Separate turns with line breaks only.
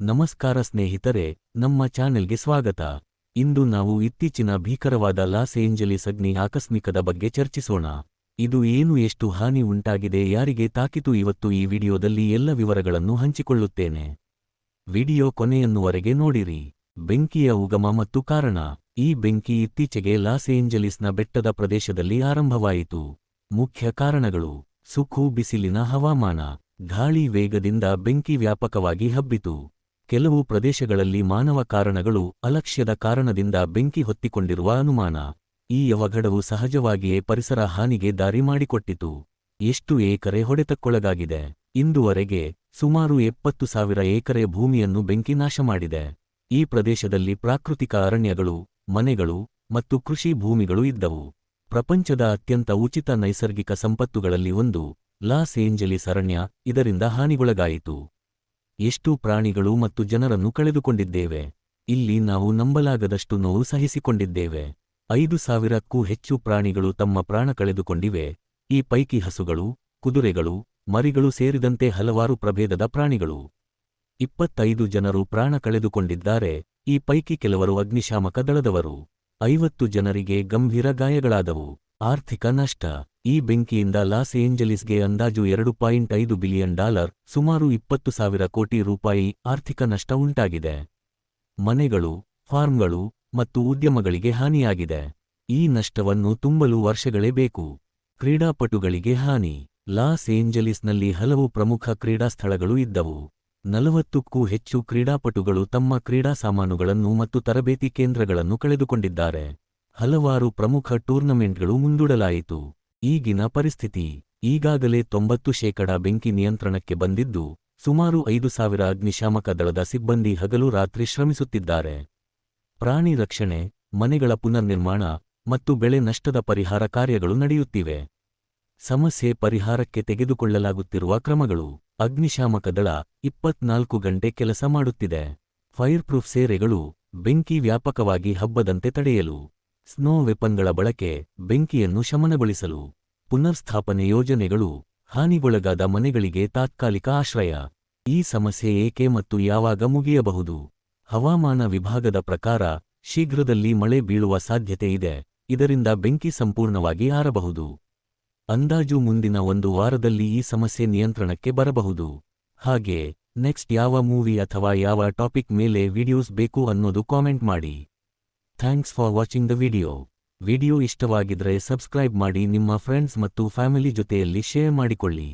ನಮಸ್ಕಾರ ಸ್ನೇಹಿತರೆ, ನಮ್ಮ ಚಾನೆಲ್ಗೆ ಸ್ವಾಗತ. ಇಂದು ನಾವು ಇತ್ತೀಚಿನ ಭೀಕರವಾದ ಲಾಸ್ ಏಂಜಲೀಸ್ ಅಗ್ನಿ ಆಕಸ್ಮಿಕದ ಬಗ್ಗೆ ಚರ್ಚಿಸೋಣ. ಇದು ಏನು, ಎಷ್ಟು ಹಾನಿ ಉಂಟಾಗಿದೆ, ಯಾರಿಗೆ ತಾಕಿತು, ಇವತ್ತು ಈ ವಿಡಿಯೋದಲ್ಲಿ ಎಲ್ಲ ವಿವರಗಳನ್ನು ಹಂಚಿಕೊಳ್ಳುತ್ತೇನೆ. ವಿಡಿಯೋ ಕೊನೆಯನ್ನುವರೆಗೆ ನೋಡಿರಿ. ಬೆಂಕಿಯ ಉಗಮ ಮತ್ತು ಕಾರಣ. ಈ ಬೆಂಕಿ ಇತ್ತೀಚೆಗೆ ಲಾಸ್ ಏಂಜಲೀಸ್ನ ಬೆಟ್ಟದ ಪ್ರದೇಶದಲ್ಲಿ ಆರಂಭವಾಯಿತು. ಮುಖ್ಯ ಕಾರಣಗಳು: ಸುಖು ಬಿಸಿಲಿನ ಹವಾಮಾನ, ಗಾಳಿ ವೇಗದಿಂದ ಬೆಂಕಿ ವ್ಯಾಪಕವಾಗಿ ಹಬ್ಬಿತು. ಕೆಲವು ಪ್ರದೇಶಗಳಲ್ಲಿ ಮಾನವ ಕಾರಣಗಳು, ಅಲಕ್ಷ್ಯದ ಕಾರಣದಿಂದ ಬೆಂಕಿ ಹೊತ್ತಿಕೊಂಡಿರುವ ಅನುಮಾನ. ಈ ಅವಘಡವು ಸಹಜವಾಗಿಯೇ ಪರಿಸರ ಹಾನಿಗೆ ದಾರಿ ಮಾಡಿಕೊಟ್ಟಿತು. ಎಷ್ಟು ಎಕರೆ ಹೊಡೆತಕ್ಕೊಳಗಾಗಿದೆ? ಇಂದುವರೆಗೆ ಸುಮಾರು 70,000 ಎಕರೆ ಭೂಮಿಯನ್ನು ಬೆಂಕಿ ನಾಶಮಾಡಿದೆ. ಈ ಪ್ರದೇಶದಲ್ಲಿ ಪ್ರಾಕೃತಿಕ ಅರಣ್ಯಗಳು, ಮನೆಗಳು ಮತ್ತು ಕೃಷಿ ಭೂಮಿಗಳು ಇದ್ದವು. ಪ್ರಪಂಚದ ಅತ್ಯಂತ ಉಚಿತ ನೈಸರ್ಗಿಕ ಸಂಪತ್ತುಗಳಲ್ಲಿ ಒಂದು ಲಾಸ್ ಏಂಜಲೀಸ್ ಅರಣ್ಯ ಇದರಿಂದ ಹಾನಿಗೊಳಗಾಯಿತು. ಎಷ್ಟು ಪ್ರಾಣಿಗಳು ಮತ್ತು ಜನರನ್ನು ಕಳೆದುಕೊಂಡಿದ್ದೇವೆ. ಇಲ್ಲಿ ನಾವು ನಂಬಲಾಗದಷ್ಟು ನೋವು ಸಹಿಸಿಕೊಂಡಿದ್ದೇವೆ. 5,000ಕ್ಕೂ ಹೆಚ್ಚು ಪ್ರಾಣಿಗಳು ತಮ್ಮ ಪ್ರಾಣ ಕಳೆದುಕೊಂಡಿವೆ. ಈ ಪೈಕಿ ಹಸುಗಳು, ಕುದುರೆಗಳು, ಮರಿಗಳು ಸೇರಿದಂತೆ ಹಲವಾರು ಪ್ರಭೇದದ ಪ್ರಾಣಿಗಳು. 25 ಜನರು ಪ್ರಾಣ ಕಳೆದುಕೊಂಡಿದ್ದಾರೆ. ಈ ಪೈಕಿ ಕೆಲವರು ಅಗ್ನಿಶಾಮಕ ದಳದವರು. 50 ಜನರಿಗೆ ಗಂಭೀರ ಗಾಯಗಳಾದವು. ಆರ್ಥಿಕ ನಷ್ಟ. ಈ ಬೆಂಕಿಯಿಂದ ಲಾಸ್ ಏಂಜಲೀಸ್ಗೆ ಅಂದಾಜು $2.5 ಬಿಲಿಯನ್, ಸುಮಾರು 20,000 ಕೋಟಿ ರೂಪಾಯಿ ಆರ್ಥಿಕ ನಷ್ಟ ಉಂಟಾಗಿದೆ. ಮನೆಗಳು, ಫಾರ್ಮ್ಗಳು ಮತ್ತು ಉದ್ಯಮಗಳಿಗೆ ಹಾನಿಯಾಗಿದೆ. ಈ ನಷ್ಟವನ್ನು ತುಂಬಲು ವರ್ಷಗಳೇ ಬೇಕು. ಕ್ರೀಡಾಪಟುಗಳಿಗೆ ಹಾನಿ. ಲಾಸ್ ಏಂಜಲೀಸ್ನಲ್ಲಿ ಹಲವು ಪ್ರಮುಖ ಕ್ರೀಡಾ ಸ್ಥಳಗಳು ಇದ್ದವು. 40ಕ್ಕೂ ಹೆಚ್ಚು ಕ್ರೀಡಾಪಟುಗಳು ತಮ್ಮ ಕ್ರೀಡಾ ಸಾಮಾನುಗಳನ್ನು ಮತ್ತು ತರಬೇತಿ ಕೇಂದ್ರಗಳನ್ನು ಕಳೆದುಕೊಂಡಿದ್ದಾರೆ. ಹಲವಾರು ಪ್ರಮುಖ ಟೂರ್ನಮೆಂಟ್ಗಳು ಮುಂದೂಡಲಾಯಿತು. ಈಗಿನ ಪರಿಸ್ಥಿತಿ: ಈಗಾಗಲೇ 90% ಬೆಂಕಿ ನಿಯಂತ್ರಣಕ್ಕೆ ಬಂದಿದ್ದು, ಸುಮಾರು 5,000 ಅಗ್ನಿಶಾಮಕ ದಳದ ಸಿಬ್ಬಂದಿ ಹಗಲು ರಾತ್ರಿ ಶ್ರಮಿಸುತ್ತಿದ್ದಾರೆ. ಪ್ರಾಣಿ ರಕ್ಷಣೆ, ಮನೆಗಳ ಪುನರ್ನಿರ್ಮಾಣ ಮತ್ತು ಬೆಳೆ ನಷ್ಟದ ಪರಿಹಾರ ಕಾರ್ಯಗಳು ನಡೆಯುತ್ತಿವೆ. ಸಮಸ್ಯೆ ಪರಿಹಾರಕ್ಕೆ ತೆಗೆದುಕೊಳ್ಳಲಾಗುತ್ತಿರುವ ಕ್ರಮಗಳು: ಅಗ್ನಿಶಾಮಕ ದಳ 24 ಗಂಟೆ ಕೆಲಸ ಮಾಡುತ್ತಿದೆ. ಫೈರ್ಪ್ರೂಫ್ ಸೇರೆಗಳು, ಬೆಂಕಿ ವ್ಯಾಪಕವಾಗಿ ಹಬ್ಬದಂತೆ ತಡೆಯಲು. ಸ್ನೋ ವೆಪನ್ಗಳ ಬಳಕೆ, ಬೆಂಕಿಯನ್ನು ಶಮನಗೊಳಿಸಲು. ಪುನರ್ಸ್ಥಾಪನೆ ಯೋಜನೆಗಳು, ಹಾನಿಗೊಳಗಾದ ಮನೆಗಳಿಗೆ ತಾತ್ಕಾಲಿಕ ಆಶ್ರಯ. ಈ ಸಮಸ್ಯೆ ಏಕೆ ಮತ್ತು ಯಾವಾಗ ಮುಗಿಯಬಹುದು? ಹವಾಮಾನ ವಿಭಾಗದ ಪ್ರಕಾರ, ಶೀಘ್ರದಲ್ಲಿ ಮಳೆ ಬೀಳುವ ಸಾಧ್ಯತೆ ಇದೆ. ಇದರಿಂದ ಬೆಂಕಿ ಸಂಪೂರ್ಣವಾಗಿ ಆರಬಹುದು. ಅಂದಾಜು ಮುಂದಿನ 1 ವಾರದಲ್ಲಿ ಈ ಸಮಸ್ಯೆ ನಿಯಂತ್ರಣಕ್ಕೆ ಬರಬಹುದು. ಹಾಗೆ ನೆಕ್ಸ್ಟ್ ಯಾವ ಮೂವಿ ಅಥವಾ ಯಾವ ಟಾಪಿಕ್ ಮೇಲೆ ವಿಡಿಯೋಸ್ ಬೇಕು ಅನ್ನೋದು ಕಾಮೆಂಟ್ ಮಾಡಿ. Thanks for watching the video. Video ಇಷ್ಟವಾಗಿದ್ರೆ ಸಬ್ಸ್ಕ್ರೈಬ್ ಮಾಡಿ, ನಿಮ್ಮ ಫ್ರೆಂಡ್ಸ್ ಮತ್ತು ಫ್ಯಾಮಿಲಿ ಜೊತೆಯಲ್ಲಿ ಶೇರ್ ಮಾಡಿಕೊಳ್ಳಿ.